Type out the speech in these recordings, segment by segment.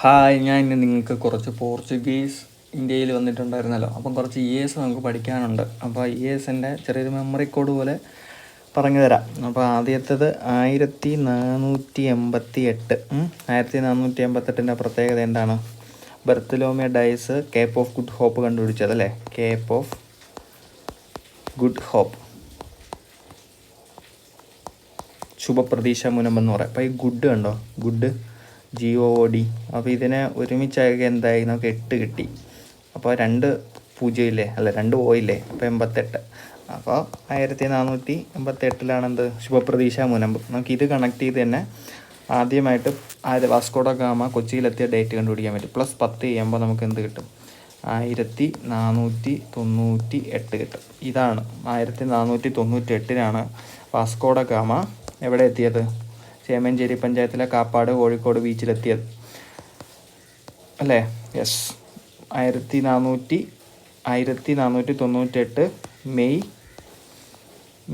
Hi, ഞാൻ ഇന്ന് നിങ്ങൾക്ക് കുറച്ച് പോർച്ചുഗീസ് ഇന്ത്യയിൽ വന്നിട്ടുണ്ടായിരുന്നല്ലോ. അപ്പം കുറച്ച് ഇയേഴ്സ് നമുക്ക് പഠിക്കാനുണ്ട്. അപ്പോൾ ഇയേഴ്സിൻ്റെ ചെറിയൊരു മെമ്മറി കോഡ് പോലെ പറഞ്ഞു തരാം. അപ്പോൾ ആദ്യത്തേത് 1488. 1488 പ്രത്യേകത എന്താണ്? Bartolomeu Dias Cape of Good Hope കണ്ടുപിടിച്ചത് അല്ലേ? കേപ്പ് ഓഫ് ഗുഡ് ഹോപ്പ്, ശുഭപ്രതീക്ഷ മുനമ്പെന്ന് പറയാം. അപ്പോൾ ഈ ഗുഡ് കണ്ടോ, ഗുഡ് GOD. അപ്പോൾ ഇതിനെ ഒരുമിച്ചായി എന്തായി? നമുക്ക് 8 കിട്ടി. അപ്പോൾ 2 0 ഇല്ലേ, അല്ല 2 O ഇല്ലേ, അപ്പോൾ 88. അപ്പോൾ 1488 എന്ത്? ശുഭപ്രതീക്ഷ മുനമ്പ്. നമുക്ക് ഇത് കണക്ട് ചെയ്ത് തന്നെ ആദ്യമായിട്ട് വാസ്കോ ഡ ഗാമ കൊച്ചിയിലെത്തിയ ഡേറ്റ് കണ്ടുപിടിക്കാൻ പറ്റും. +10 ചെയ്യുമ്പോൾ നമുക്ക് എന്ത് കിട്ടും? 1498 കിട്ടും. ഇതാണ് 1498 വാസ്കോ ഡ ഗാമ എവിടെ എത്തിയത്? ചേമഞ്ചേരി പഞ്ചായത്തിലെ കാപ്പാട് കോഴിക്കോട് ബീച്ചിലെത്തിയത് അല്ലേ? യെസ്. 1498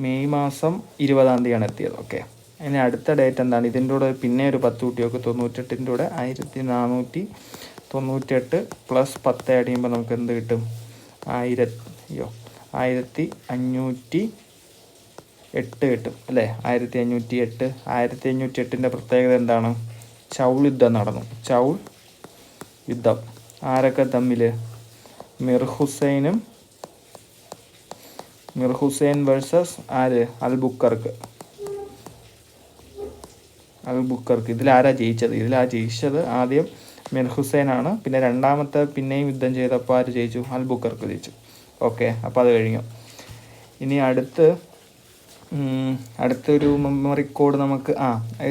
മെയ് മാസം 20 എത്തിയത്. ഓക്കെ, ഇനി അടുത്ത ഡേറ്റ് എന്താണ്? ഇതിൻ്റെ കൂടെ പിന്നെ ഒരു 10 കൂട്ടിയൊക്കെ 98ൻ്റെ കൂടെ 1498 +10 ആഡ് ചെയ്യുമ്പോൾ നമുക്ക് എന്ത് കിട്ടും? 1508 കിട്ടും അല്ലേ? 1508. 1508 പ്രത്യേകത എന്താണ്? ചൗൾ യുദ്ധം നടന്നു. ചൗൾ യുദ്ധം ആരൊക്കെ തമ്മിൽ? മിർ ഹുസൈൻ വേഴ്സസ് ആര്? അൽബുക്കർക്ക്. ഇതിലാരാ ജയിച്ചത്? ആദ്യം മിർ ഹുസൈനാണ്. പിന്നെ രണ്ടാമത്തെ പിന്നെയും യുദ്ധം ചെയ്തപ്പോൾ ആര് ജയിച്ചു? അൽബുക്കർക്ക് ജയിച്ചു. ഓക്കെ, അപ്പോൾ അത് കഴിഞ്ഞു. ഇനി അടുത്തൊരു മെമ്മറി കോഡ് നമുക്ക്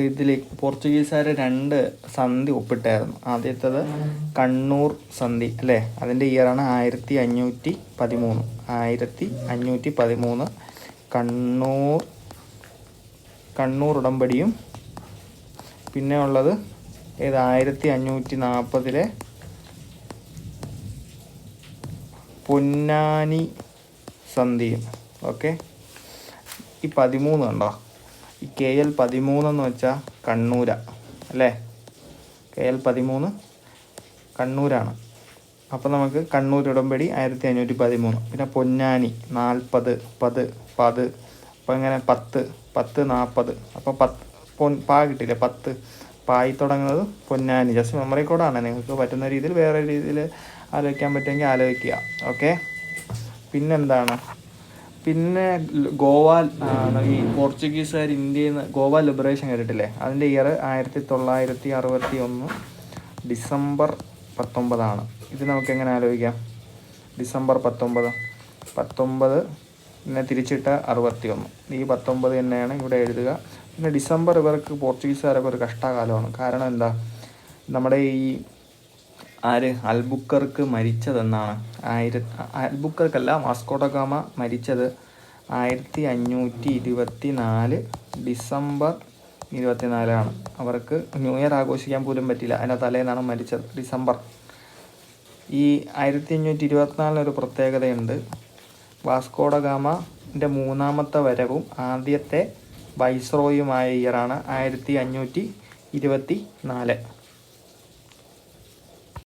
ഇതിൽ പോർച്ചുഗീസുകാർ 2 സന്ധി ഒപ്പിട്ടായിരുന്നു. ആദ്യത്തേത് കണ്ണൂർ സന്ധി അല്ലേ? അതിൻ്റെ ഇയറാണ് 1513. കണ്ണൂർ ഉടമ്പടിയും പിന്നെ ഉള്ളത് 1540 പൊന്നാനി സന്ധിയും. ഓക്കെ, ഈ 13 കണ്ടോ? ഈ KL 13 എന്ന് വെച്ചാൽ കണ്ണൂരാ അല്ലേ? KL 13 കണ്ണൂരാണ്. അപ്പോൾ നമുക്ക് കണ്ണൂർ ഉടമ്പടി 1513. പിന്നെ പൊന്നാനി 40 10. അപ്പോൾ ഇങ്ങനെ 10 40. അപ്പോൾ 10 പാ കിട്ടില്ല. 10 പായി തുടങ്ങുന്നത് പൊന്നാനി. ജസ്റ്റ് മെമ്മറി കോഡാണ്. നിങ്ങൾക്ക് പറ്റുന്ന രീതിയിൽ വേറെ രീതിയിൽ ആലോചിക്കാൻ പറ്റുമെങ്കിൽ ആലോചിക്കുക. ഓക്കെ, പിന്നെന്താണ്? പിന്നെ ഗോവ, ഈ പോർച്ചുഗീസുകാർ ഇന്ത്യയിൽ നിന്ന് ഗോവ ലിബറേഷൻ കേട്ടിട്ടില്ലേ? അതിൻ്റെ ഇയർ 1961 ഡിസംബർ 19. ഇത് നമുക്ക് എങ്ങനെ ആലോചിക്കാം? ഡിസംബർ 19 പിന്നെ തിരിച്ചിട്ട് 61. ഈ 19 തന്നെയാണ് ഇവിടെ എഴുതുക. പിന്നെ ഡിസംബർ ഇവർക്ക് പോർച്ചുഗീസുകാരൊക്കെ ഒരു കഷ്ടകാലമാണ്. കാരണം എന്താ? നമ്മുടെ ഈ അൽബുക്കർക്ക് മരിച്ചതെന്നാണ്? അൽബുക്കർക്കല്ല, വാസ്കോ ഡ ഗാമ മരിച്ചത് 1524 ഡിസംബർ 24. അവർക്ക് ന്യൂ ഇയർ ആഘോഷിക്കാൻ പോലും പറ്റില്ല. അതിൻ്റെ തലേന്നാണ് മരിച്ചത്, ഡിസംബർ. ഈ 1524 ഒരു പ്രത്യേകതയുണ്ട്. വാസ്കോ ഡ ഗാമൻ്റെ 3ാമത്തെ വരവും ആദ്യത്തെ വൈസ്രോയുമായ ഇയറാണ് 1524.